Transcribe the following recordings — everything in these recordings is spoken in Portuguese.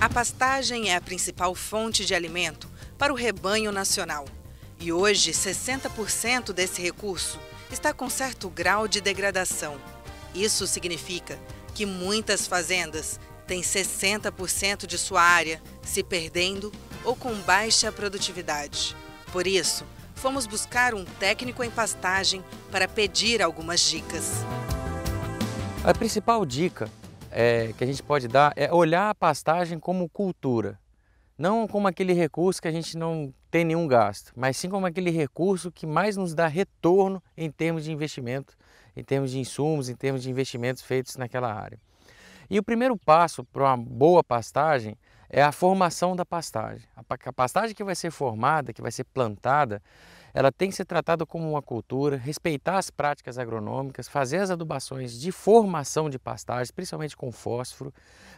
A pastagem é a principal fonte de alimento para o rebanho nacional. E hoje, 60% desse recurso está com certo grau de degradação. Isso significa que muitas fazendas têm 60% de sua área se perdendo ou com baixa produtividade. Por isso, fomos buscar um técnico em pastagem para pedir algumas dicas. A principal dica que a gente pode dar é olhar a pastagem como cultura. Não como aquele recurso que a gente não tem nenhum gasto, mas sim como aquele recurso que mais nos dá retorno em termos de investimento, em termos de insumos, em termos de investimentos feitos naquela área. E o primeiro passo para uma boa pastagem é a formação da pastagem. A pastagem que vai ser formada, que vai ser plantada, ela tem que ser tratada como uma cultura, respeitar as práticas agronômicas, fazer as adubações de formação de pastagens, principalmente com fósforo,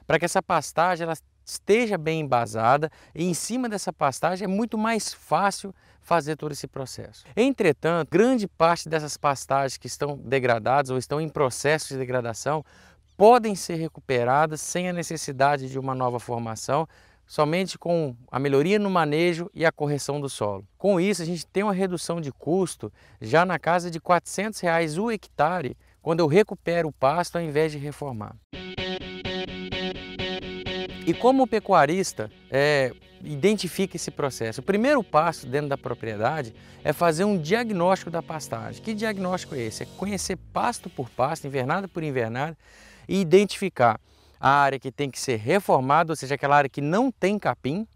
para que essa pastagem ela esteja bem embasada e em cima dessa pastagem é muito mais fácil fazer todo esse processo. Entretanto, grande parte dessas pastagens que estão degradadas ou estão em processo de degradação podem ser recuperadas sem a necessidade de uma nova formação, somente com a melhoria no manejo e a correção do solo. Com isso, a gente tem uma redução de custo já na casa de R$ 400 o hectare, quando eu recupero o pasto ao invés de reformar. E como o pecuarista identifica esse processo? O primeiro passo dentro da propriedade é fazer um diagnóstico da pastagem. Que diagnóstico é esse? É conhecer pasto por pasto, invernada por invernada, e identificar a área que tem que ser reformada, ou seja, aquela área que não tem capim,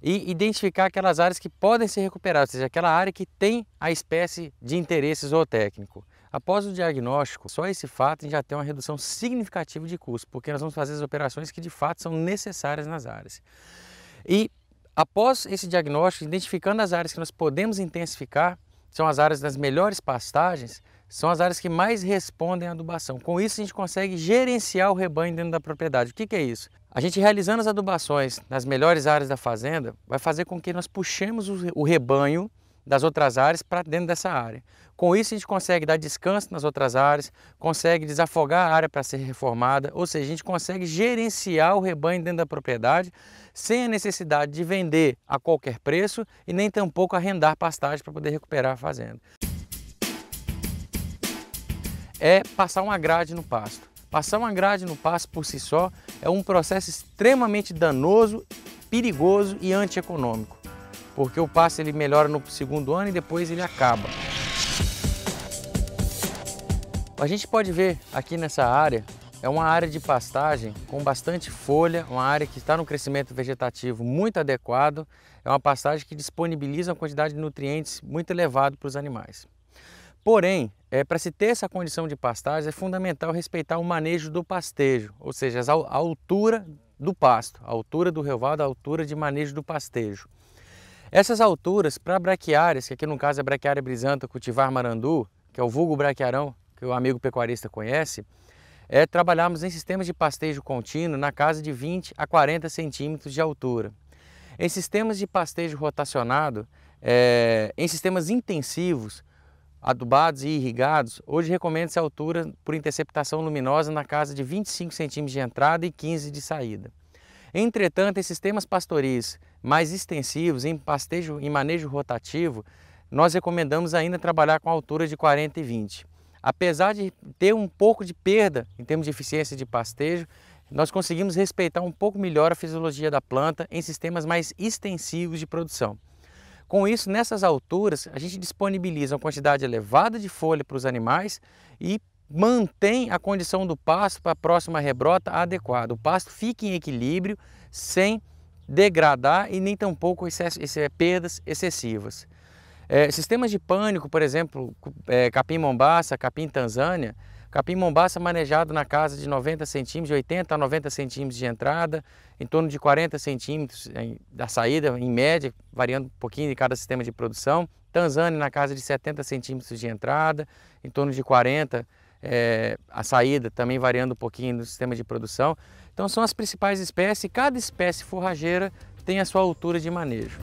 e identificar aquelas áreas que podem ser recuperadas, ou seja, aquela área que tem a espécie de interesse zootécnico. Após o diagnóstico, só esse fato a gente já tem uma redução significativa de custo, porque nós vamos fazer as operações que de fato são necessárias nas áreas. E após esse diagnóstico, identificando as áreas que nós podemos intensificar, são as áreas das melhores pastagens, são as áreas que mais respondem à adubação. Com isso, a gente consegue gerenciar o rebanho dentro da propriedade. O que é isso? A gente realizando as adubações nas melhores áreas da fazenda vai fazer com que nós puxemos o rebanho das outras áreas para dentro dessa área. Com isso, a gente consegue dar descanso nas outras áreas, consegue desafogar a área para ser reformada, ou seja, a gente consegue gerenciar o rebanho dentro da propriedade sem a necessidade de vender a qualquer preço e nem tampouco arrendar pastagem para poder recuperar a fazenda. É passar uma grade no pasto. Passar uma grade no pasto por si só é um processo extremamente danoso, perigoso e antieconômico, porque o pasto ele melhora no segundo ano e depois ele acaba. A gente pode ver aqui nessa área, é uma área de pastagem com bastante folha, uma área que está no crescimento vegetativo muito adequado, é uma pastagem que disponibiliza uma quantidade de nutrientes muito elevada para os animais. Porém, para se ter essa condição de pastagem, é fundamental respeitar o manejo do pastejo, ou seja, a altura do pasto, a altura do relvado, a altura de manejo do pastejo. Essas alturas, para braquiárias, que aqui no caso é braquiária brisanta cultivar marandu, que é o vulgo braquiarão, que o amigo pecuarista conhece, trabalharmos em sistemas de pastejo contínuo na casa de 20 a 40 centímetros de altura. Em sistemas de pastejo rotacionado, em sistemas intensivos, adubados e irrigados, hoje recomenda-se a altura por interceptação luminosa na casa de 25 centímetros de entrada e 15 de saída. Entretanto, em sistemas pastoris mais extensivos, em pastejo e manejo rotativo, nós recomendamos ainda trabalhar com a altura de 40 e 20. Apesar de ter um pouco de perda em termos de eficiência de pastejo, nós conseguimos respeitar um pouco melhor a fisiologia da planta em sistemas mais extensivos de produção. Com isso, nessas alturas, a gente disponibiliza uma quantidade elevada de folha para os animais e mantém a condição do pasto para a próxima rebrota adequada. O pasto fica em equilíbrio, sem degradar e nem tampouco perdas excessivas. Sistemas de pânico, por exemplo, capim mombaça, capim Tanzânia, capim mombaça manejado na casa de 90 centímetros, de 80 a 90 centímetros de entrada, em torno de 40 centímetros da saída, em média, variando um pouquinho de cada sistema de produção. Tanzânia na casa de 70 centímetros de entrada, em torno de 40 a saída, também variando um pouquinho do sistema de produção. Então são as principais espécies, e cada espécie forrageira tem a sua altura de manejo.